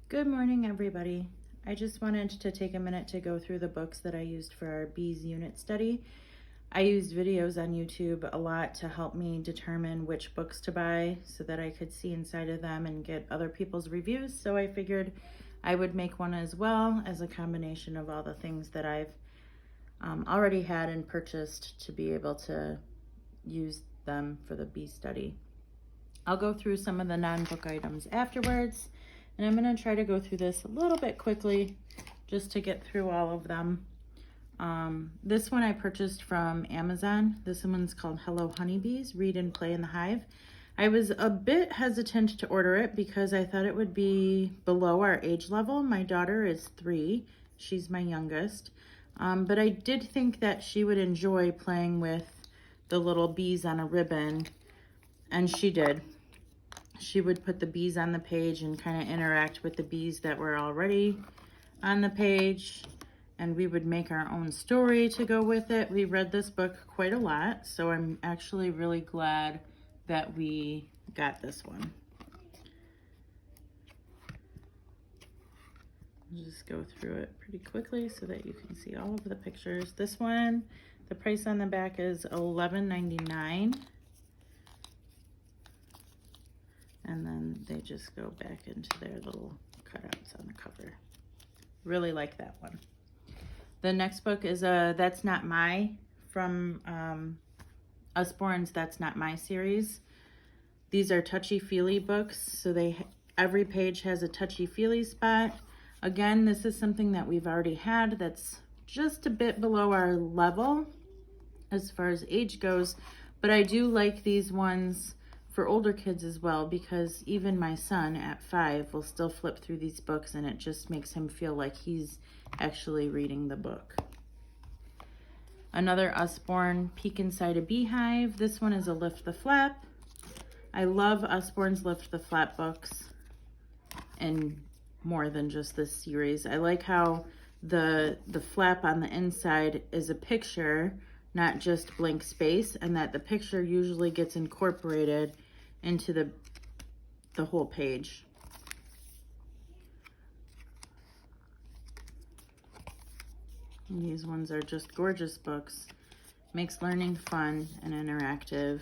Good morning, everybody. I just wanted to take a minute to go through the books that I used for our bees unit study. I used videos on YouTube a lot to help me determine which books to buy so that I could see inside of them and get other people's reviews. So I figured I would make one as well, as a combination of all the things that I've already had and purchased to be able to use them for the bee study. I'll go through some of the non-book items afterwards, and I'm going to try to go through this a little bit quickly just to get through all of them. This one I purchased from Amazon. This one's called Hello Honeybees, Read and Play in the Hive. I was a bit hesitant to order it because I thought it would be below our age level. My daughter is 3. She's my youngest. But I did think that she would enjoy playing with the little bees on a ribbon, and she did. She would put the bees on the page and kind of interact with the bees that were already on the page, and we would make our own story to go with it. We read this book quite a lot, so I'm actually really glad that we got this one. I'll just go through it pretty quickly so that you can see all of the pictures. This one, the price on the back is $11.99. And then they just go back into their little cutouts on the cover. Really like that one. The next book is That's Not My, from Usborne's That's Not My series. These are touchy-feely books, so every page has a touchy-feely spot. Again, this is something that we've already had that's just a bit below our level as far as age goes, but I do like these ones for older kids as well, because even my son at 5 will still flip through these books, and it just makes him feel like he's actually reading the book. Another Usborne, Peek Inside a Beehive. This one is a Lift the Flap. I love Usborne's Lift the Flap books, and more than just this series. I like how the flap on the inside is a picture, not just blank space, and that the picture usually gets incorporated into the whole page. And these ones are just gorgeous books. Makes learning fun and interactive.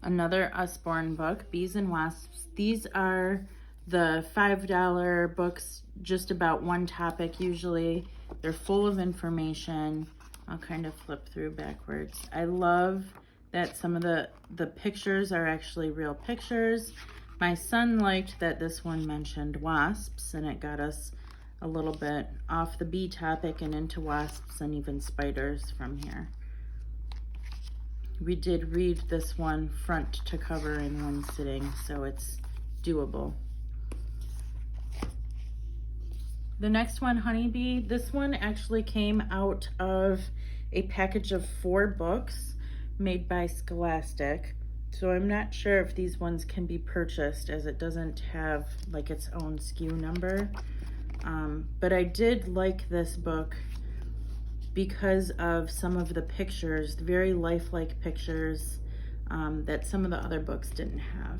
Another Usborne book, Bees and Wasps. These are the $5 books, just about one topic usually. They're full of information. I'll kind of flip through backwards. I love that some of the pictures are actually real pictures. My son liked that this one mentioned wasps, and it got us a little bit off the bee topic and into wasps and even spiders from here. We did read this one front to cover in one sitting, so it's doable. The next one, Honeybee. This one actually came out of a package of 4 books made by Scholastic. So I'm not sure if these ones can be purchased, as it doesn't have like its own SKU number. But I did like this book because of some of the pictures, very lifelike pictures that some of the other books didn't have.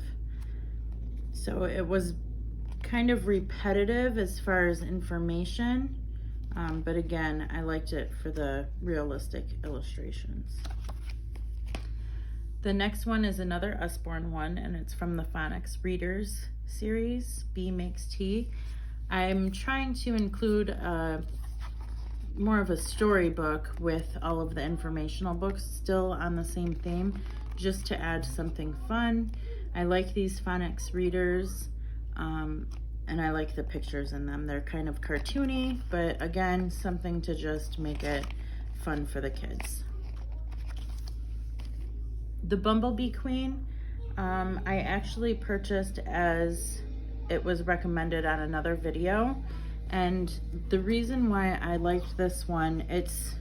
So it was kind of repetitive as far as information, but again, I liked it for the realistic illustrations. The next one is another Usborne one, and it's from the Phonics Readers series, Bee Makes Tea. I'm trying to include more of a storybook with all of the informational books still on the same theme, just to add something fun. I like these Phonics Readers, and I like the pictures in them. They're kind of cartoony, but again, something to just make it fun for the kids. The Bumblebee Queen, I actually purchased as it was recommended on another video. And the reason why I liked this one, it's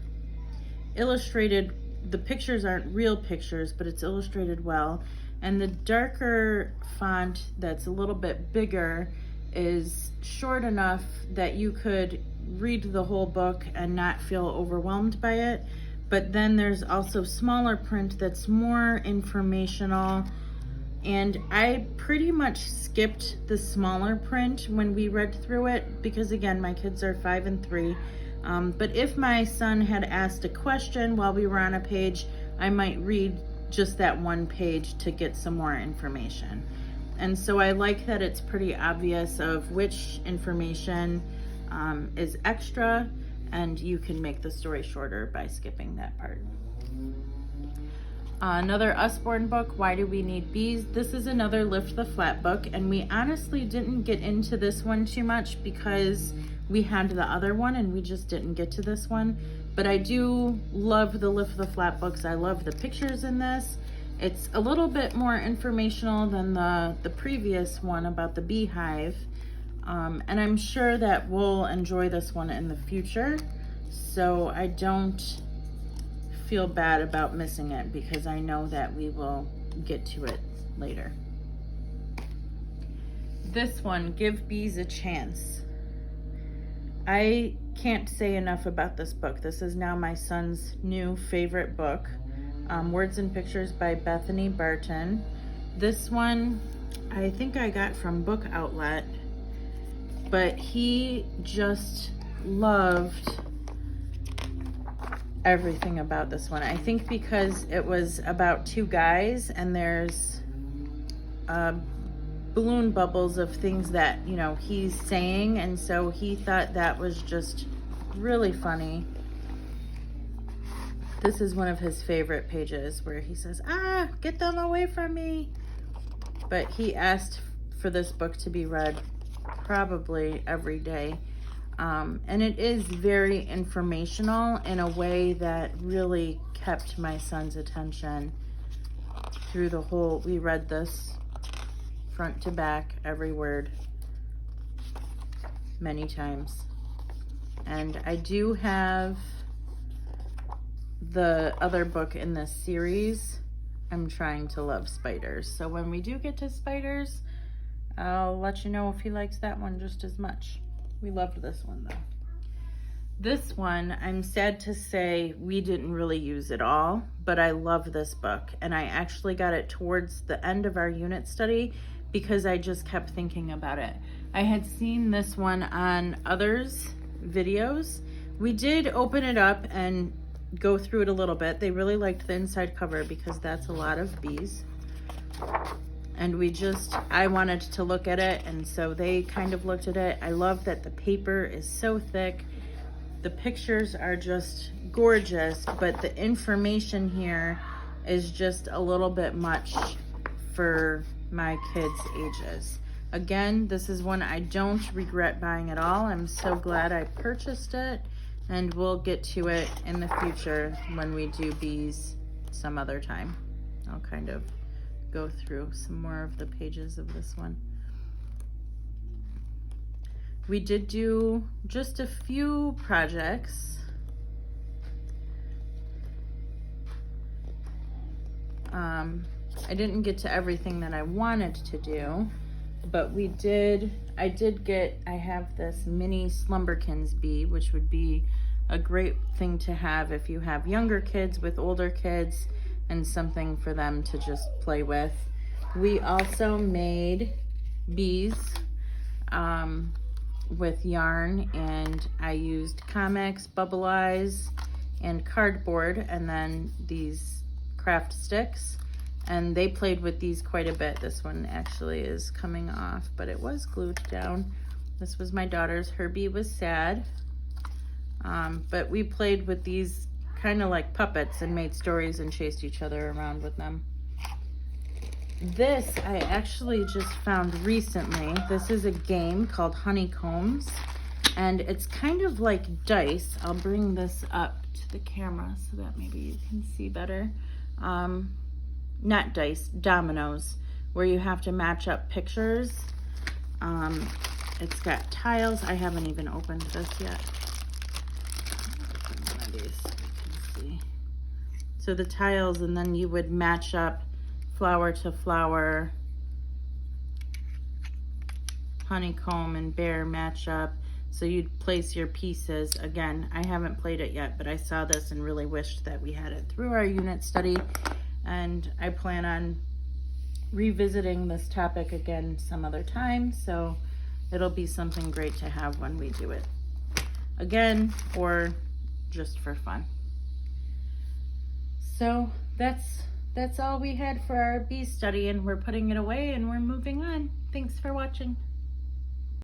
illustrated, the pictures aren't real pictures, but it's illustrated well. And the darker font that's a little bit bigger is short enough that you could read the whole book and not feel overwhelmed by it. but then there's also smaller print that's more informational. And I pretty much skipped the smaller print when we read through it because, again, my kids are 5 and 3. But if my son had asked a question while we were on a page, I might read just that one page to get some more information. And so I like that it's pretty obvious of which information is extra, and you can make the story shorter by skipping that part. Another Usborne book, Why Do We Need Bees? This is another Lift the Flat book, and we honestly didn't get into this one too much because we had the other one and we just didn't get to this one. But I do love the Lift the Flat books. I love the pictures in this. It's a little bit more informational than the previous one about the beehive. And I'm sure that we'll enjoy this one in the future. So I don't feel bad about missing it because I know that we will get to it later. This one, Give Bees a Chance. I can't say enough about this book. This is now my son's new favorite book. Words and Pictures by Bethany Barton. This one I think I got from Book Outlet, but he just loved everything about this one. I think because it was about 2 guys and there's balloon bubbles of things that, you know, he's saying, and so he thought that was just really funny. This is one of his favorite pages where he says, get them away from me. But he asked for this book to be read probably every day. And it is very informational in a way that really kept my son's attention through the whole. We read this front to back, every word, many times. And I do have the other book in this series. I'm Trying to Love Spiders. So when we do get to spiders, I'll let you know if he likes that one just as much. We loved this one though. This one, I'm sad to say we didn't really use at all, but I love this book. And I actually got it towards the end of our unit study because I just kept thinking about it. I had seen this one on others' videos. We did open it up and go through it a little bit. They really liked the inside cover because that's a lot of bees. And I wanted to look at it, and so they kind of looked at it. I love that the paper is so thick. The pictures are just gorgeous, but the information here is just a little bit much for my kids' ages. Again, this is one I don't regret buying at all. I'm so glad I purchased it, and we'll get to it in the future when we do bees some other time. I'll kind of go through some more of the pages of this one. We did do just a few projects. I didn't get to everything that I wanted to do, but I have this mini Slumberkins bee, which would be a great thing to have if you have younger kids with older kids, and something for them to just play with. We also made bees with yarn, and I used comics, bubble eyes, and cardboard, and then these craft sticks, and they played with these quite a bit. This one actually is coming off, but it was glued down. This was my daughter's. Her bee was sad, but we played with these kind of like puppets and made stories and chased each other around with them. This I actually just found recently. This is a game called Honeycombs, and it's kind of like dice. I'll bring this up to the camera so that maybe you can see better. Not dice, dominoes, where you have to match up pictures. It's got tiles. I haven't even opened this yet. One of these. So the tiles, and then you would match up flower to flower, honeycomb and bear match up. So you'd place your pieces. Again, I haven't played it yet, but I saw this and really wished that we had it through our unit study. And I plan on revisiting this topic again some other time. So it'll be something great to have when we do it again, or just for fun. So that's all we had for our bee study, and we're putting it away and we're moving on. Thanks for watching.